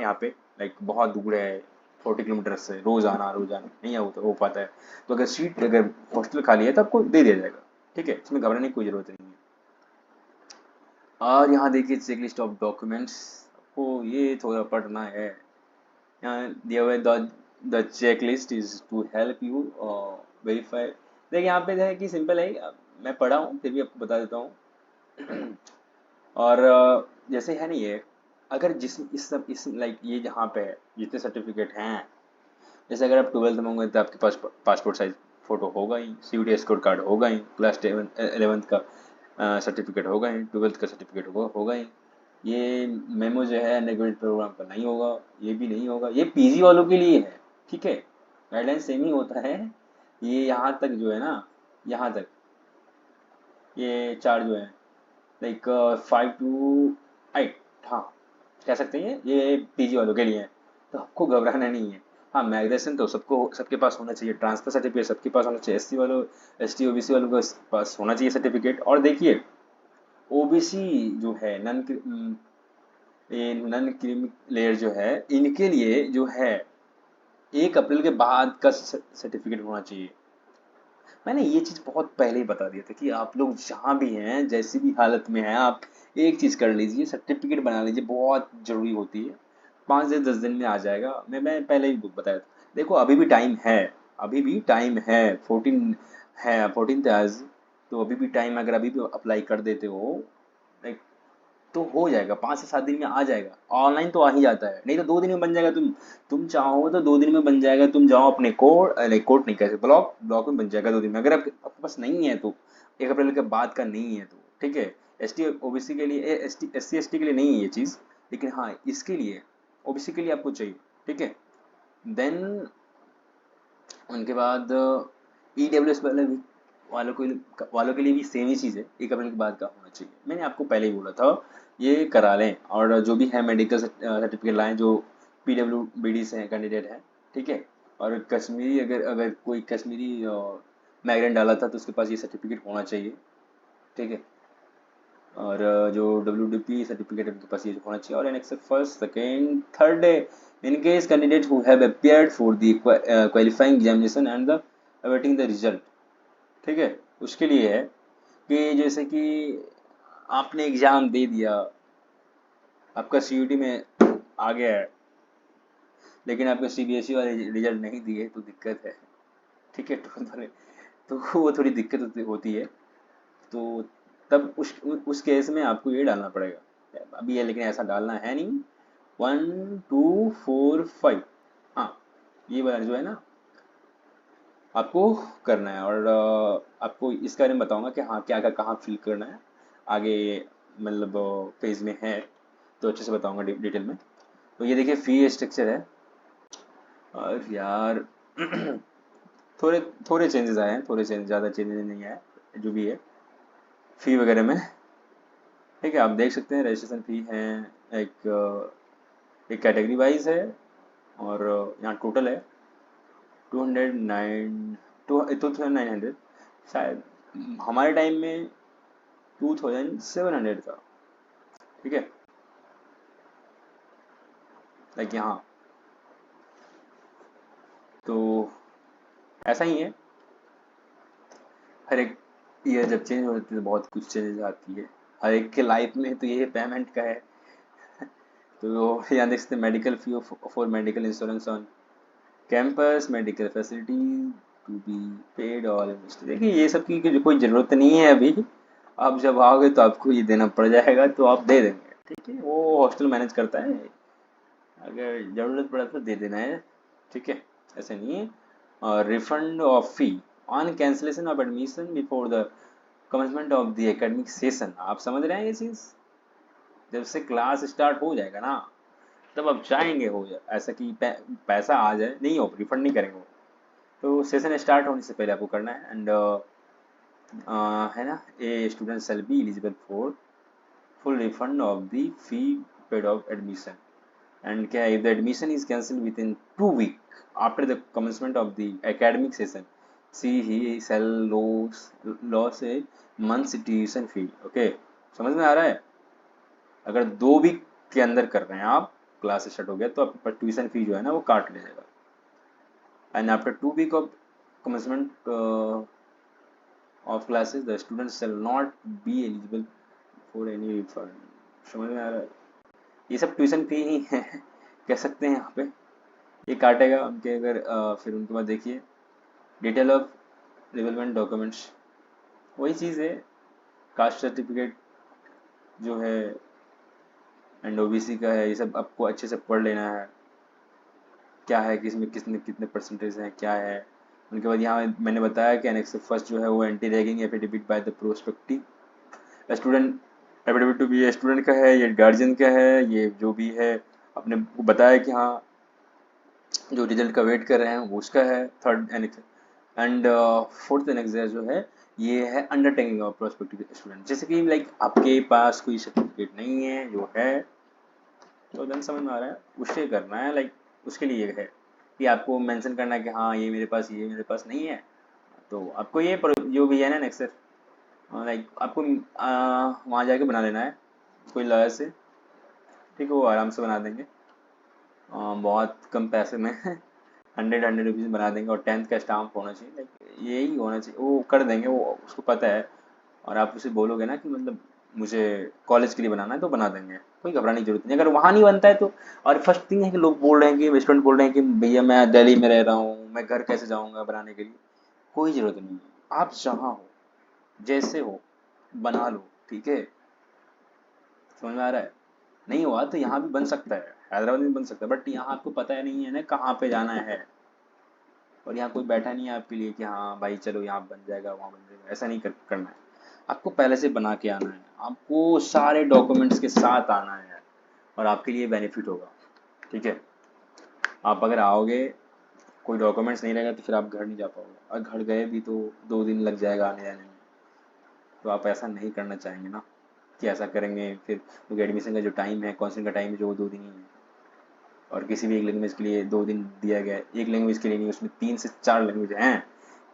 यहाँ पे लाइक बहुत दूर है 40 किलोमीटर से, रोज आना नहीं हो पाता है, तो अगर हॉस्टल खाली है तो आपको दे दिया जाएगा, ठीक है, इसमें घबराने की कोई ज़रूरत नहीं है। और यहाँ देखिए चेक लिस्ट ऑफ डॉक्यूमेंट्स, आपको ये थोड़ा पढ़ना है। यहाँ दिया हुआ है the checklist is to help you verify. देखिए यहाँ पे है कि सिंपल है, मैं पढ़ा हूँ फिर भी आपको बता देता हूँ। और जैसे है नहीं है, अगर इस लाइक ये जहाँ पे है जितने सर्टिफिकेट हैं, जैसे अगर आप 12th में होंगे तो आपके पास पासपोर्ट साइज फोटो होगा ही, CUET स्कोर कार्ड होगा ही, क्लास 11th का सर्टिफिकेट होगा ही, 12th का सर्टिफिकेट होगा ही। ये मेमो जो है अंडरग्रेजुएट प्रोग्राम का नहीं होगा, ये भी नहीं होगा, ये PG वालों के लिए है, ठीक है, गाइडलाइन सेम ही होता है। ये यहाँ तक जो है ना, यहाँ तक ये चार जो है लाइक 5 to 8, हाँ कह सकते हैं ये PG वालों के लिए है, तो आपको घबराना नहीं है। हाँ माइग्रेशन तो सबके पास होना चाहिए, ट्रांसफर सर्टिफिकेट सबके पास होना चाहिए, ST OBC वालों के पास होना चाहिए सर्टिफिकेट। और देखिए OBC जो है नन क्रीमी लेयर जो है, इनके लिए जो है 1 अप्रैल के बाद का सर्टिफिकेट होना चाहिए। मैंने ये चीज़ बहुत पहले ही बता दिया था कि आप लोग जहाँ भी हैं, जैसी भी हालत में हैं, आप एक चीज़ कर लीजिए, सर्टिफिकेट बना लीजिए, बहुत ज़रूरी होती है। 5 से 10 दिन में आ जाएगा, मैं पहले ही बताया था। देखो अभी भी टाइम है, 14 है, 14th आज, तो अभी भी टाइम, अगर अभी भी अप्लाई कर देते हो लाइक तो हो जाएगा, 5 से 7 दिन में आ जाएगा। ऑनलाइन तो आ ही जाता है, नहीं तो 2 दिन में बन जाएगा। तुम चाहो तो 2 दिन में बन जाएगा, तुम जाओ अपने कोर्ट नहीं कैसे ब्लॉक में बन जाएगा 2 दिन में। अगर आपके पास नहीं है तो 1 अप्रैल के बाद का नहीं है तो ठीक है। ST OBC के लिए, SC ST के लिए नहीं है ये चीज़, लेकिन हाँ इसके लिए OBC के लिए आपको चाहिए, ठीक है। देन उनके बाद EWS वालों के लिए भी सेम ही चीज़ है, 1 अप्रैल के बाद का होना चाहिए। मैंने आपको पहले ही बोला था ये करा लें। और जो भी है मेडिकल सर्टिफिकेट लाएं जो PWBD से हैं, कैंडिडेट हैं, ठीक है। और कश्मीरी, अगर कोई कश्मीरी माइग्रेंट डाला था तो उसके पास ये सर्टिफिकेट होना चाहिए, ठीक है। और जो WDP सर्टिफिकेट उनके पास ये होना चाहिए। और annex first second third day in case candidate who have appeared for the qualifying examination and the awaiting the result, ठीक है। उसके लिए है कि जैसे कि आपने एग्जाम दे दिया, आपका CUT में आ गया है, लेकिन आपके CBSE वाले रिजल्ट नहीं दिए तो दिक्कत है, ठीक है। तो वो थोड़ी दिक्कत होती है। तो तब उस केस में आपको ये डालना पड़ेगा, अभी है, लेकिन ऐसा डालना है नहीं। 1 2 4 5, हाँ ये वाला जो है ना आपको करना है। और आपको इसके बारे में बताऊंगा कि हाँ क्या क्या कहाँ फिल करना है आगे, मतलब पेज में है तो अच्छे से बताऊंगा डिटेल में। तो ये देखिए फी स्ट्रक्चर है। और यार थोड़े थोड़े चेंजेस आए हैं, थोड़े चेंज, ज़्यादा चेंजेस नहीं आए जो भी है फी वगैरह में। ठीक है, आप देख सकते हैं रजिस्ट्रेशन फी है, एक कैटेगरी वाइज है। और यहाँ टोटल है 209, 2900 शायद। हमारे टाइम में 2700 था। ठीक है, लाइक यहाँ तो ऐसा ही है। हर एक ईयर जब चेंज होती है तो बहुत कुछ चेंजेस आती है हर एक के लाइफ में, तो ये पेमेंट का है। तो यहाँ देख सकते हैं medical fee for medical insurance on campus, medical facility to be paid all. देखिए ये सब की जो कोई ज़रूरत नहीं है अभी, आप जब आओगे तो आपको ये देना पड़ जाएगा तो आप दे देंगे। ठीक है, वो हॉस्टल मैनेज करता है, अगर ज़रूरत पड़ा तो दे देना है। ठीक है, ऐसे नहीं है। और refund of fee on cancellation of admission before the commencement of the academic session. आप समझ रहे हैं ये चीज़? जब से क्लास स्टार्ट हो जाएगा ना तब आप चाहेंगे हो जाए ऐसा कि पैसा आ जाए, नहीं हो रिफंड नहीं करेंगे वो। तो सेशन स्टार्ट होने से पहले आपको करना है। एंड है ना, a student shall be eligible for full refund of the fee paid of admission. And क्या है, if the admission is cancel within 2 week after the commencement of the academic session she he shall loss a months tuition fee. Okay, समझ में आ रहा है? अगर 2 week के अंदर कर रहे हैं आप, क्लास स्टार्ट हो गया तो आपके पास ट्यूशन फी जो है ना वो काट ले जाएगा। And after 2 week of commencement of classes the students shall not be eligible for any refund। समझ में आ रहा है? ये सब ट्यूशन फी ही है कह सकते हैं यहाँ पे, ये काटेगा उनके। अगर फिर उनके बाद देखिए डिटेल ऑफ रिलेवेंट डॉक्यूमेंट्स, वही चीज़ है, कास्ट सर्टिफिकेट जो है एंड ओबीसी का है, ये सब आपको अच्छे से पढ़ लेना है क्या है कि इसमें कितने कितने परसेंटेज हैं क्या है। उनके बाद यहाँ मैंने बताया कि एनेक्स फर्स्ट जो है वो anti ragging affidavit by the prospective student, affidavit to be student का है, ये गार्जियन का है, ये जो भी है अपने को बताया कि हाँ जो रिजल्ट का वेट कर रहे हैं वो उसका है third annex. And fourth annex जो है ये है अंडरटेकिंग ऑफ प्रोस्पेक्टिव स्टूडेंट। जैसे कि लाइक आपके पास कोई सर्टिफिकेट नहीं है जो है, तो देन समझ में आ रहा है उससे करना है, लाइक उसके लिए है कि आपको मेंशन करना है कि हाँ ये मेरे पास, ये मेरे पास नहीं है। तो आपको ये जो भी है ना नेक्स्ट, लाइक आपको वहाँ जाके बना लेना है कोई लॉयर से। ठीक है, वो आराम से बना देंगे, बहुत कम पैसे में 100 रुपीज़ बना देंगे। और 10th का स्टाम्प होना चाहिए, लाइक यही होना चाहिए, वो कर देंगे, वो उसको पता है। और आप उसे बोलोगे ना कि मतलब मुझे कॉलेज के लिए बनाना है तो बना देंगे, कोई घबराने की जरूरत नहीं अगर वहाँ नहीं बनता है तो। और फर्स्ट थिंग है कि लोग बोल रहे हैं कि स्टूडेंट बोल रहे हैं कि भैया मैं दिल्ली में रह रहा हूँ, मैं घर कैसे जाऊँगा बनाने के लिए। कोई ज़रूरत नहीं है, आप जहाँ हो जैसे हो बना लो। ठीक है, समझ में आ रहा है? नहीं हुआ तो यहाँ भी बन सकता है, हैदराबाद में बन सकता है, बट यहाँ आपको पता है नहीं है ना कहाँ पे जाना है। और यहाँ कोई बैठा नहीं है आपके लिए कि हाँ भाई चलो यहाँ बन जाएगा वहाँ बन जाएगा, ऐसा नहीं करना है। आपको पहले से बना के आना है, आपको सारे डॉक्यूमेंट्स के साथ आना है और आपके लिए बेनिफिट होगा। ठीक है, आप अगर आओगे कोई डॉक्यूमेंट्स नहीं रहेगा तो फिर आप घर नहीं जा पाओगे, और घर गए भी तो 2 दिन लग जाएगा आने जाने में। तो आप ऐसा नहीं करना चाहेंगे ना कि ऐसा करेंगे फिर, क्योंकि एडमिशन का जो टाइम है, काउंसलिंग का टाइम है जो वो 2 दिन ही है। और किसी भी एक लैंग्वेज के लिए 2 दिन दिया गया है, एक लैंग्वेज के लिए नहीं, उसमें 3 से 4 लैंग्वेज हैं,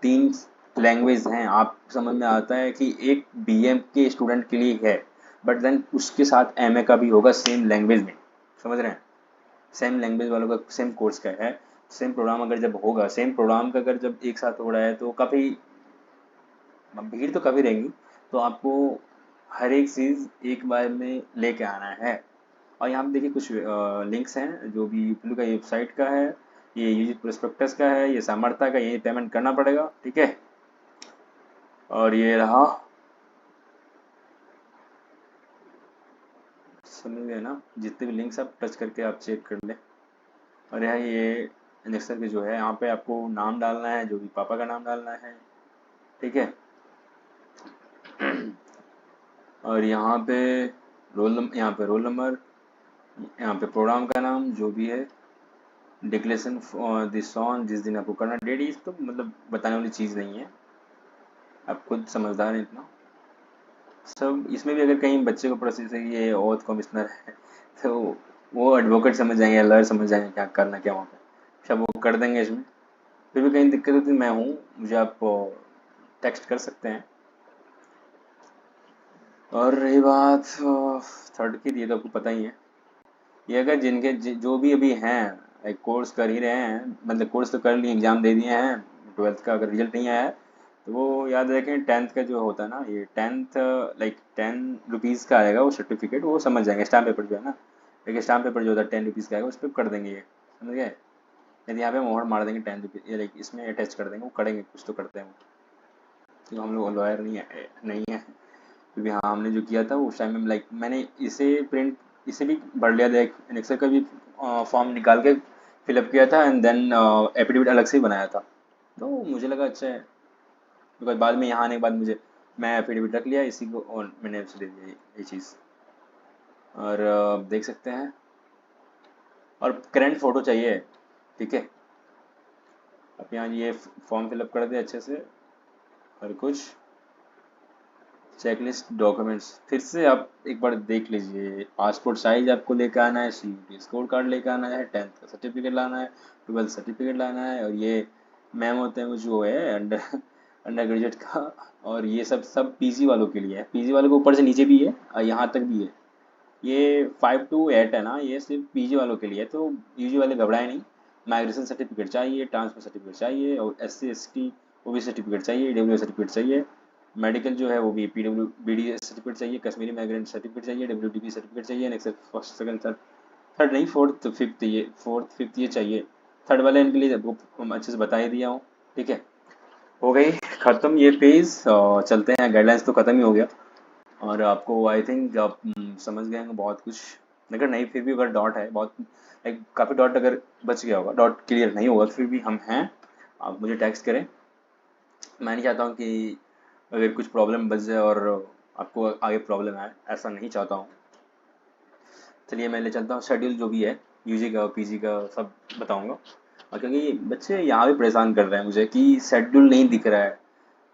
3 लैंग्वेज हैं। आप समझ में आता है कि एक बीएम के स्टूडेंट के लिए है, बट देन उसके साथ एमए का भी होगा सेम लैंग्वेज में। समझ रहे हैं? सेम लैंग्वेज वालों का सेम कोर्स का है, सेम प्रोग्राम अगर जब होगा, सेम प्रोग्राम का अगर जब एक साथ हो रहा है तो काफ़ी भीड़ तो काफ़ी रहेगी। तो आपको हर एक चीज़ एक बार में लेके आना है। और यहाँ पे देखिए कुछ लिंक्स हैं जो भी यूपीलू का वेबसाइट का है, ये यूजी प्रोस्पेक्टस का है, ये सामर्थ्य का, ये पेमेंट करना पड़ेगा। ठीक है, और ये रहा समझ गए ना, जितने भी लिंक्स आप टच करके आप चेक कर लें। और यहाँ ये एनेक्सर के जो है यहाँ पे आपको नाम डालना है, जो भी पापा का नाम डालना है, ठीक है। और यहाँ पे यहाँ पे रोल नंबर, यहाँ पे प्रोग्राम का नाम जो भी है, डिक्लेरेशन दिस सॉन्ग जिस दिन आपको करना, डेट, इस तो मतलब बताने वाली चीज़ नहीं है, आप खुद समझदार हैं इतना सब। इसमें भी अगर कहीं बच्चे को प्रोसेस है कि ये ओथ कमिश्नर है तो वो एडवोकेट समझ जाएंगे, लॉयर समझ जाएंगे क्या करना क्या वहाँ पे, सब वो कर देंगे इसमें। फिर भी कहीं दिक्कत होती है, मैं हूँ, मुझे आप टेक्स्ट कर सकते हैं। और रही बात थर्ड की, ये तो आपको पता ही है। ये अगर जिनके जो भी अभी हैं, एक कोर्स कर ही रहे हैं, मतलब कोर्स तो कर लिए, एग्ज़ाम दे दिए हैं, 12th का अगर रिजल्ट नहीं आया है तो वो याद रखें 10th का जो होता है ना, ये 10th लाइक 10 रुपीज़ का आएगा वो सर्टिफिकेट, वो समझ जाएंगे, स्टाम्प पेपर जो है ना, एक स्टाम्प पेपर जो होता है 10 रुपीज़ का आएगा, उस पर कर देंगे ये, समझ गए। यदि यहाँ पे मोहर मार देंगे 10 रुपीज़, ये लाइक इसमें अटैच कर देंगे, वो करेंगे, कुछ तो करते हैं वो, क्योंकि हम लोग लॉयर नहीं है। क्योंकि हाँ हमने जो किया था उस टाइम में, लाइक मैंने इसे भी भर लिया था, एक एक्सेल का भी फॉर्म निकाल के फिलअप किया था, एंड देन एफिडेविट अलग से ही बनाया था। तो मुझे लगा अच्छा है, बिकॉज बाद में यहाँ आने के बाद मैं एफिडेविट रख लिया इसी को, और मैंने उसे दे दिया ये चीज़। और देख सकते हैं, और करंट फ़ोटो चाहिए, ठीक है। अब यहाँ ये फॉर्म फिलअप कर दे अच्छे से, और कुछ चेकलिस्ट डॉक्यूमेंट्स फिर से आप एक बार देख लीजिए। पासपोर्ट साइज आपको लेकर आना है, सीयूटी स्कोर कार्ड लेकर आना है, 10th का सर्टिफिकेट लाना है, 12th सर्टिफिकेट लाना है, और ये मैम होते हैं वो जो है अंडर ग्रेजुएट का। और ये सब पीजी वालों के लिए है, पीजी वालों को ऊपर से नीचे भी है और यहाँ तक भी है। ये 5 to 8 है ना, ये सिर्फ पीजी वालों के लिए है, तो यूजी वाले घबराए नहीं। माइग्रेशन सर्टिफिकेट चाहिए, ट्रांसफर सर्टिफिकेट चाहिए, और SC ST OBC सर्टिफिकेट चाहिए, डब्ल्यू सर्टिफिकेट चाहिए, मेडिकल जो है वो भी PW BD सर्टिफिकेट चाहिए, कश्मीरी माइग्रेंट सर्टिफिकेट चाहिए, WDP सर्टिफिकेट चाहिए, next first second third, third नहीं फोर्थ फिफ्थ ये चाहिए। थर्ड वाले इनके लिए आपको अच्छे से बता ही दिया हूँ, ठीक है। हो गई ख़त्म ये पेज, चलते हैं, गाइडलाइंस तो ख़त्म ही हो गया। और आपको आई थिंक आप समझ गए होंगे बहुत कुछ। अगर नहीं फिर भी अगर डॉट है बहुत, लाइक काफ़ी डॉट अगर बच गया होगा, डॉट क्लियर नहीं होगा, फिर भी हम हैं, आप मुझे टेक्स्ट करें। मैं नहीं चाहता हूँ कि अगर कुछ प्रॉब्लम बच जाए और आपको आगे प्रॉब्लम आए, ऐसा नहीं चाहता हूँ। चलिए मैं ले चलता हूँ, शेड्यूल जो भी है यूजी का पीजी का सब बताऊँगा। और क्योंकि बच्चे यहाँ भी परेशान कर रहे हैं मुझे कि शेड्यूल नहीं दिख रहा है।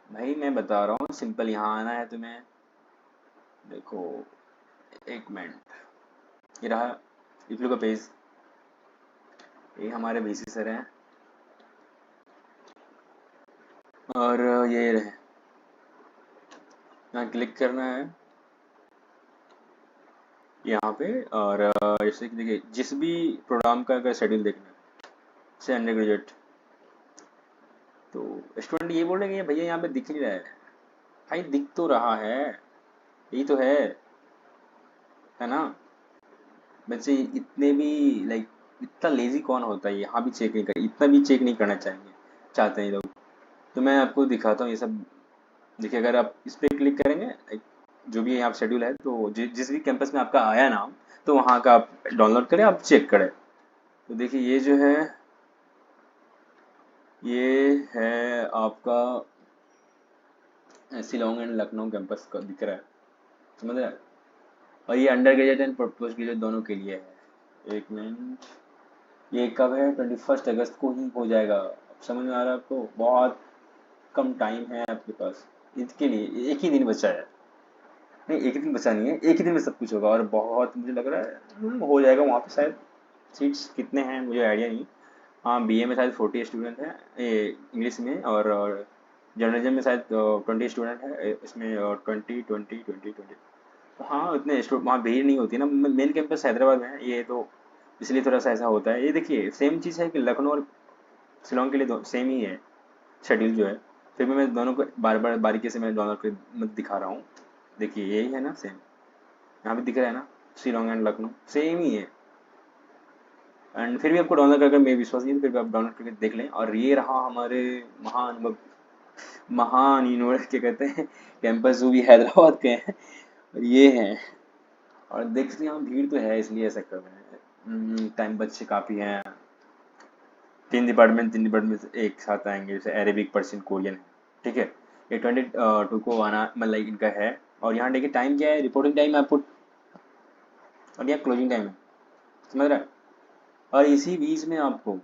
भाई मैं बता रहा हूँ सिंपल, यहाँ आना है तुम्हें, देखो 1 मिनट, ये रहा रिव्यू का पेज, ये हमारे VC सर हैं, और ये रहे, यहाँ क्लिक करना है यहाँ पे। और जैसे कि देखिए जिस भी प्रोग्राम का अगर शेड्यूल देखना है, जैसे अंडर ग्रेजुएट, तो स्टूडेंट ये बोल रहे हैं कि भैया यहाँ पे दिख नहीं रहा है। भाई दिख तो रहा है, यही तो है ना। बच्चे इतने भी लाइक, इतना लेजी कौन होता है, यहाँ भी चेक नहीं कर, इतना भी चेक नहीं करना चाहेंगे, चाहते हैं लोग। तो मैं आपको दिखाता हूँ ये सब। देखिए अगर आप इस पर क्लिक करेंगे, like, जो भी यहाँ शेड्यूल है, तो जिस भी कैंपस में आपका आया नाम, तो वहाँ का आप डाउनलोड करें, आप चेक करें। तो देखिए ये जो है, ये है आपका शिलोंग एंड लखनऊ कैंपस का दिख रहा है, समझ रहे हैं। और ये under graduate and post graduate दोनों के लिए है। 1 मिनट, ये कब है, 21 अगस्त को ही हो जाएगा। अब समझ में आ रहा है आपको, बहुत कम टाइम है आपके पास इसके लिए, एक ही दिन बचा है। नहीं एक ही दिन बचा नहीं है, एक ही दिन में सब कुछ होगा, और बहुत मुझे लग रहा है हो जाएगा वहाँ पे शायद। सीट्स कितने हैं मुझे आइडिया नहीं। हाँ BA में शायद 40 स्टूडेंट हैं, ये इंग्लिश में, और जर्नलिज्म में शायद 20 स्टूडेंट है, इसमें 20 20 20 20। तो हाँ इतने स्टूडेंट, वहाँ भीड़ नहीं होती ना, मेन कैंपस हैदराबाद में है ये, तो इसलिए थोड़ा सा ऐसा होता है। ये देखिए सेम चीज़ है कि लखनऊ और शिलोंग के लिए सेम ही है शेड्यूल जो है। फिर भी मैं दोनों को बार बार बारीकी से मैं डाउनलोड कर दिखा रहा हूँ। देखिए यही है ना सेम, यहाँ पे दिख रहा है ना, शिलोंग एंड लखनऊ सेम ही है। एंड फिर भी आपको डाउनलोड करके मेरे विश्वास नहीं है, फिर भी आप डाउनलोड करके देख लें। और ये रहा हमारे महान महान यूनिवर्सिटी, क्या कहते हैं, कैंपस जो भी हैदराबाद के हैं, और ये हैं। और देखते हैं, यहाँ भीड़ तो है इसलिए ऐसा कर रहे हैं। टाइम बच्चे काफ़ी हैं, 3 डिपार्टमेंट एक साथ आएंगे, जैसे अरेबिक, पर्शियन, कोरियन है, ठीक है। ये 22 को आना मतलब इनका है। और यहाँ देखिए टाइम क्या है, रिपोर्टिंग टाइम आपको, और यहाँ क्लोजिंग टाइम है, समझ रहा है। और इसी बीच में आपको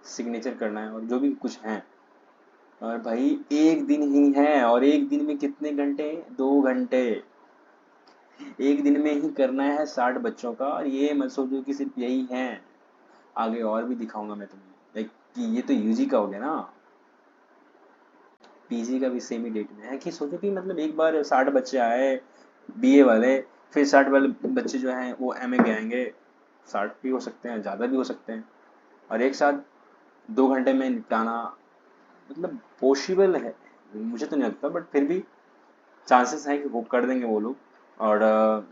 सिग्नेचर करना है और जो भी कुछ है। और भाई एक दिन ही है, और एक दिन में कितने घंटे, 2 घंटे। एक दिन में ही करना है 60 बच्चों का, और ये मत सोचो कि सिर्फ यही है, आगे और भी दिखाऊंगा मैं तुम्हें। लाइक कि ये तो यूजी का हो गया ना, पीजी का भी सेम ही डेट में है। कि सोचो कि मतलब एक बार 60 बच्चे आए बीए वाले, फिर 60 वाले बच्चे जो हैं वो एमए के आएंगे, 60 भी हो सकते हैं, ज़्यादा भी हो सकते हैं, और एक साथ 2 घंटे में निपटाना मतलब पॉसिबल है। मुझे तो नहीं लगता, बट फिर भी चांसेस हैं कि वो कर देंगे वो लोग। और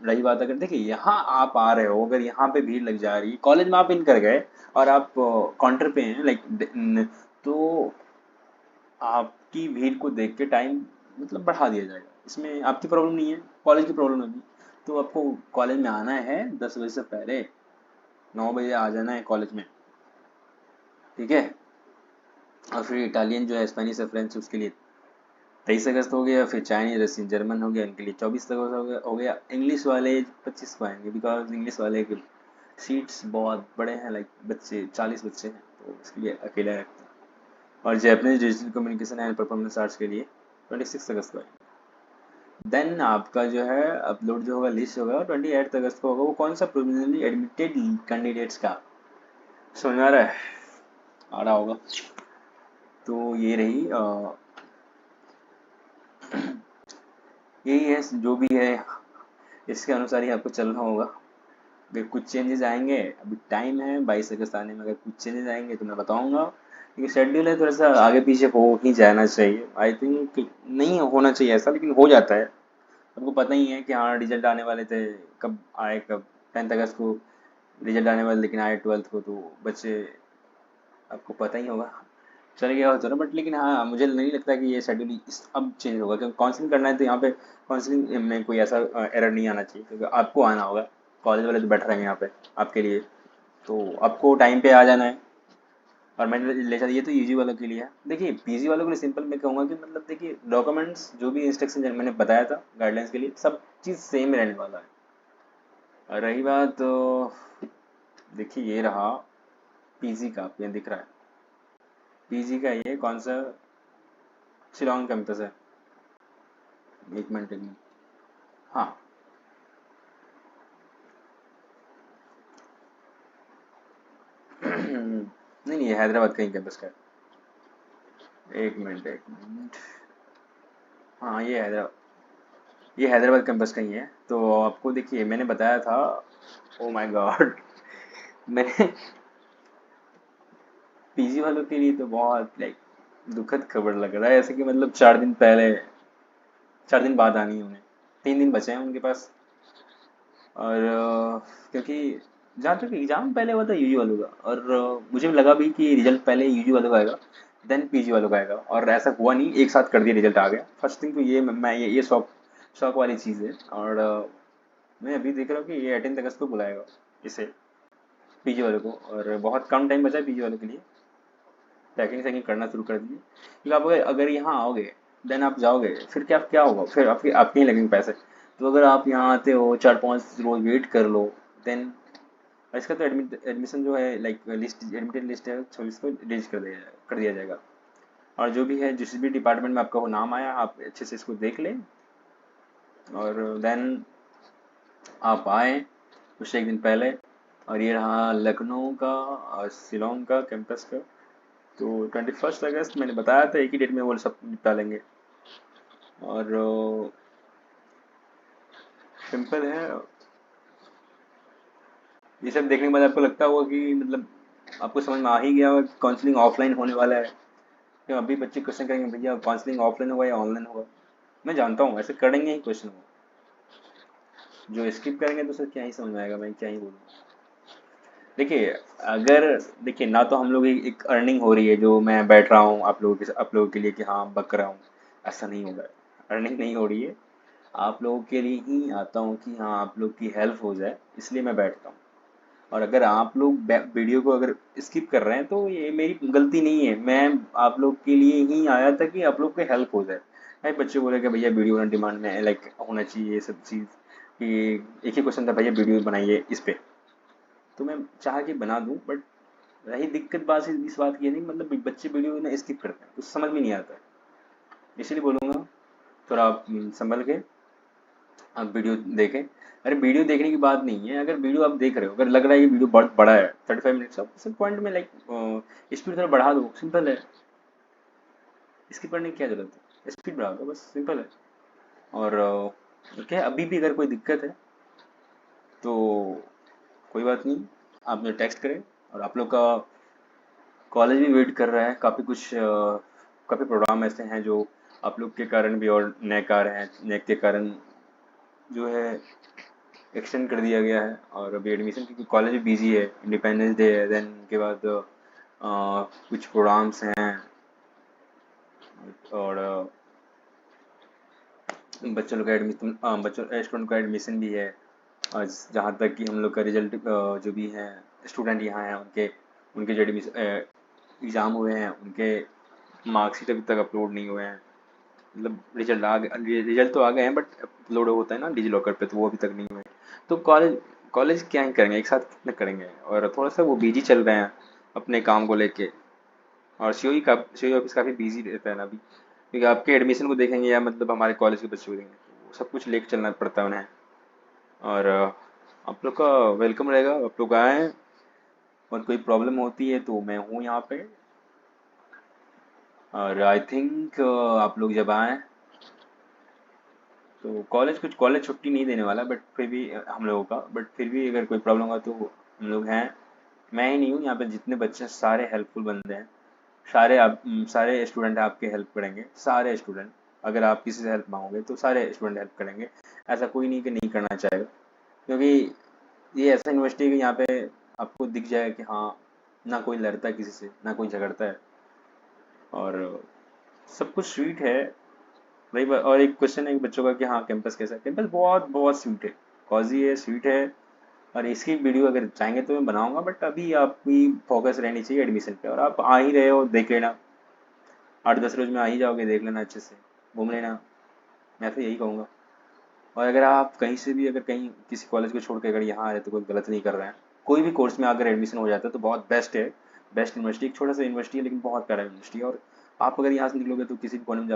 रही बात, अगर देखिए यहाँ आप आ रहे हो, अगर यहाँ पे भीड़ लग जा रही है, कॉलेज में आप इन कर गए और आप काउंटर पे हैं लाइक, तो आपकी भीड़ को देख के टाइम मतलब बढ़ा दिया जाएगा, इसमें आपकी प्रॉब्लम नहीं है, कॉलेज की प्रॉब्लम होगी। तो आपको कॉलेज में आना है 10 बजे से पहले, 9 बजे आ जाना है कॉलेज में, ठीक है। और फिर इटालियन जो है, स्पेनिश है, फ्रेंच, उसके लिए 23 अगस्त हो गया। फिर चाइनीज, रशियन, जर्मन हो गया, इनके लिए 24 अगस्त हो गया। इंग्लिश वाले 25 को आएंगे, बिकॉज इंग्लिश वाले के सीट्स बहुत बड़े हैं, लाइक बच्चे 40 बच्चे हैं, तो इसके लिए अकेला रखते हैं। और Japanese digital communication and performance arts के लिए 26 अगस्त को आएंगे। देन आपका जो है अपलोड जो होगा, लिस्ट होगा, 28 अगस्त को होगा। वो कौन सा, प्रोविजनली एडमिटेड कैंडिडेट्स का, समझ में आ रहा है, आ रहा होगा। तो ये रही यही है जो भी है, इसके अनुसार ही आपको चलना होगा। अगर कुछ चेंजेस आएंगे, अभी टाइम है 22 अगस्त आने में, अगर कुछ चेंजेस आएंगे तो मैं बताऊंगा। क्योंकि शेड्यूल है थोड़ा सा आगे पीछे हो ही जाना चाहिए, आई थिंक नहीं होना चाहिए ऐसा, लेकिन हो जाता है। आपको पता ही है कि हाँ रिजल्ट आने वाले थे, कब आए, कब 10 अगस्त को रिजल्ट आने वाले, लेकिन आए 12th को, तो बच्चे आपको पता ही होगा चल गया हो तो, बट लेकिन हाँ मुझे नहीं लगता कि ये शेड्यूल इस अब चेंज होगा, क्योंकि काउंसलिंग करना है तो यहाँ पे काउंसलिंग में कोई ऐसा एरर नहीं आना चाहिए, क्योंकि आपको आना होगा। कॉलेज वाले तो बैठ रहे हैं यहाँ पे आपके लिए, तो आपको टाइम पे आ जाना है। और मैंने ले चला, ये तो यूजी वालों के लिए है। देखिए पीजी वालों के लिए सिंपल मैं कहूँगा कि मतलब देखिए डॉक्यूमेंट्स जो भी इंस्ट्रक्शन मैंने बताया था गाइडलाइंस के लिए, सब चीज़ सेम रहने वाला है। और रही बात तो देखिए ये रहा पीजी का, आपको यहाँ दिख रहा है पीजी का, ये कौन सा, शिलोंग कैंपस है। एक मिनट हाँ, नहीं नहीं, ये हैदराबाद का ही कैंपस का है। एक मिनट, हाँ ये हैदराबाद कैंपस का ही है। तो आपको देखिए मैंने बताया था, ओ माय गॉड, मैंने पीजी वालों के लिए तो बहुत लाइक दुखद खबर लग रहा है, ऐसे कि मतलब 4 दिन पहले, 4 दिन बाद आनी है उन्हें, 3 दिन बचे हैं उनके पास। और क्योंकि जहाँ तक एग्जाम पहले हुआ था यूजी वालों का, और मुझे लगा भी कि रिजल्ट पहले यूजी वालों का आएगा, देन पीजी वालों का आएगा, और ऐसा हुआ नहीं, एक साथ कर दिया, रिजल्ट आ गया फर्स्ट थिंग। तो ये मैं ये शौक शौक वाली चीज़ है। और मैं अभी देख रहा हूँ कि ये 18 अगस्त को बुलाएगा इसे, पीजी वालों को, और बहुत कम टाइम बचा है पीजी वालों के लिए। पैकिंग सैकिंग करना शुरू कर दीजिए, क्योंकि आप अगर यहाँ आओगे, देन आप जाओगे, फिर क्या क्या होगा, फिर आपके आपके ही लगेंगे पैसे। तो अगर आप यहाँ आते हो 4-5 रोज वेट कर लो, देन इसका तो एडमिशन जो है लाइक लिस्ट, एडमिटेड लिस्ट है 26 को रिलीज कर दिया जाएगा। और जो भी है, जिस भी डिपार्टमेंट में आपका नाम आया, आप अच्छे से इसको देख लें, और देन आप आए उससे एक दिन पहले। और ये रहा लखनऊ का और शिलोंग का कैंपस का। तो 21 अगस्त मैंने बताया था, एक ही डेट में वो सब निपटा लेंगे। और सिंपल है। ये सब देखने के बाद आपको लगता होगा कि मतलब आपको समझ में आ ही गया होगा कि काउंसलिंग ऑफलाइन होने वाला है। क्यों अभी बच्चे क्वेश्चन करेंगे, भैया काउंसलिंग ऑफलाइन होगा या ऑनलाइन होगा। मैं जानता हूँ ऐसे करेंगे ही क्वेश्चन को, जो स्किप करेंगे तो सर क्या ही समझ में आएगा, मैं क्या ही बोलूँ। देखिए अगर, देखिए ना तो हम लोग एक अर्निंग हो रही है जो मैं बैठ रहा हूँ आप लोगों के लिए कि हाँ बक रहा हूँ, ऐसा नहीं होगा, अर्निंग नहीं हो रही है। आप लोगों के लिए ही आता हूँ कि हाँ आप लोग की हेल्प हो जाए, इसलिए मैं बैठता हूँ। और अगर आप लोग वीडियो को अगर स्किप कर रहे हैं तो ये मेरी गलती नहीं है, मैं आप लोग के लिए ही आया था कि आप लोग को हेल्प हो जाए। भाई बच्चे बोले कि भैया वीडियो ना डिमांड में लाइक होना चाहिए ये सब चीज़, कि एक ही क्वेश्चन था भैया वीडियो बनाइए इस पे, तो मैं चाह के बना दूं, बट रही दिक्कत बात इस बात की है, नहीं मतलब बच्चे वीडियो ना स्किप करते हैं, कुछ समझ में नहीं आता है। इसलिए बोलूँगा थोड़ा आप संभल के आप वीडियो देखें। अरे वीडियो देखने की बात नहीं है, अगर वीडियो आप देख रहे हो, अगर लग रहा है ये वीडियो बहुत बड़ा है 35 मिनट्स, आप सब पॉइंट में लाइक स्पीड थोड़ा बढ़ा दो, सिंपल है। इसकी पढ़ने की क्या जरूरत है, स्पीड बढ़ा दो बस, सिंपल है। और क्या है, अभी भी अगर कोई दिक्कत है तो कोई बात नहीं, आप मुझे टेक्स्ट करें। और आप लोग का कॉलेज भी वेट कर रहा है, काफ़ी कुछ काफ़ी प्रोग्राम ऐसे हैं जो आप लोग के कारण भी, और नेक आ रहे हैं, नेक के कारण जो है एक्सटेंड कर दिया गया है। और अभी एडमिशन, क्योंकि कॉलेज भी बिजी है, इंडिपेंडेंस डे है, देन के बाद कुछ प्रोग्राम्स हैं, और बच्चों लोग का एडमिशन, बच्चों स्टूडेंट का एडमिशन भी है। और जहाँ तक कि हम लोग का रिजल्ट जो भी हैं स्टूडेंट यहाँ हैं, उनके उनके जो एडमिशन एग्ज़ाम हुए हैं, उनके मार्कशीट अभी तक अपलोड नहीं हुए हैं। मतलब रिजल्ट तो आ गए हैं, बट अपलोड होता है ना डिजी लॉकर पे, तो वो अभी तक नहीं हुए। तो कॉलेज कॉलेज क्या ही करेंगे, एक साथ कितने करेंगे, और थोड़ा सा वो बिजी चल रहे हैं अपने काम को लेके। और सीओई ऑफिस काफ़ी बिजी रहता है ना अभी, क्योंकि आपके एडमिशन को देखेंगे या मतलब हमारे कॉलेज के बच्चे को देखेंगे, तो सब कुछ लेके चलना पड़ता है उन्हें। और आप लोग का वेलकम रहेगा, आप लोग आएँ, और कोई प्रॉब्लम होती है तो मैं हूँ यहाँ पे। और आई थिंक आप लोग जब आएँ तो कॉलेज छुट्टी नहीं देने वाला, बट फिर भी हम लोगों का, बट फिर भी अगर कोई प्रॉब्लम हुआ तो हम लोग हैं। मैं ही नहीं हूँ यहाँ पे, जितने बच्चे हैं सारे हेल्पफुल बंदे हैं। सारे स्टूडेंट आपके हेल्प करेंगे, सारे स्टूडेंट। अगर आप किसी से हेल्प मांगोगे तो सारे स्टूडेंट हेल्प करेंगे, ऐसा कोई नहीं कि नहीं करना चाहेगा। क्योंकि ये ऐसा यूनिवर्सिटी है कि यहाँ पे आपको दिख जाएगा कि हाँ, ना कोई लड़ता है किसी से, ना कोई झगड़ता है, और सब कुछ स्वीट है। और एक क्वेश्चन है कि बच्चों का कि हाँ कैंपस कैसा है, कैंपस बहुत बहुत स्वीट है, कॉजी है, स्वीट है। और इसकी वीडियो अगर चाहेंगे तो मैं बनाऊंगा, बट अभी आपकी फोकस रहनी चाहिए एडमिशन पे, और आप आ ही रहे हो, देख लेना। 8-10 रोज में आ ही जाओगे, देख लेना अच्छे से, घूम लेना, मैं तो यही कहूँगा। और अगर आप कहीं से भी, अगर कहीं किसी कॉलेज को छोड़ के अगर यहाँ आ रहे तो कोई गलत नहीं कर रहे हैं, कोई भी कोर्स में अगर एडमिशन हो जाता है तो बहुत बेस्ट है। बेस्ट यूनिवर्सिटी, एक छोटा सा यूनिवर्सिटी है लेकिन बहुत प्यारा यूनिवर्सिटी है। और आप अगर यहाँ से निकलोगे तो किसी भी कॉलेज में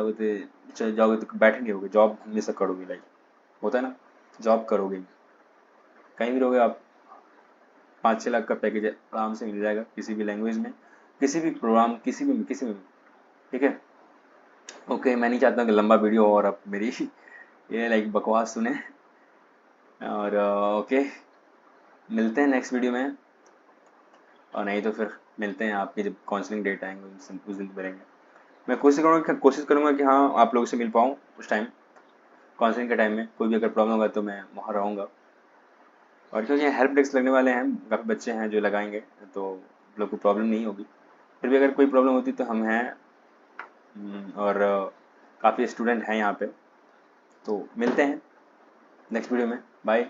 जाओगे तो बैठेंगे होगे, जॉब हमेशा करोगे, लाइक होता है ना, जॉब करोगे, कहीं भी रहोगे आप, 5-6 लाख का पैकेज आराम से मिल जाएगा, किसी भी लैंग्वेज में, किसी भी प्रोग्राम, किसी में। ठीक है, ओके। मैं नहीं चाहता कि लंबा वीडियो हो और आप मेरी ये लाइक बकवास सुने। और ओके, मिलते हैं नेक्स्ट वीडियो में, और नहीं तो फिर मिलते हैं आपके जब काउंसलिंग डेट आएंगे, उस दिन मिलेंगे। मैं कोशिश करूँगा कि हाँ आप लोगों से मिल पाऊँ उस टाइम, काउंसलिंग के टाइम में कोई भी अगर प्रॉब्लम होगा तो मैं वहाँ रहूँगा। और क्योंकि हेल्प डेस्क लगने वाले हैं, काफ़ी बच्चे हैं जो लगाएंगे, तो आप लोग को प्रॉब्लम नहीं होगी। फिर भी अगर कोई प्रॉब्लम होती तो हम हैं, और काफ़ी स्टूडेंट हैं यहाँ पे। तो मिलते हैं नेक्स्ट वीडियो में, बाय,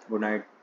गुड नाइट।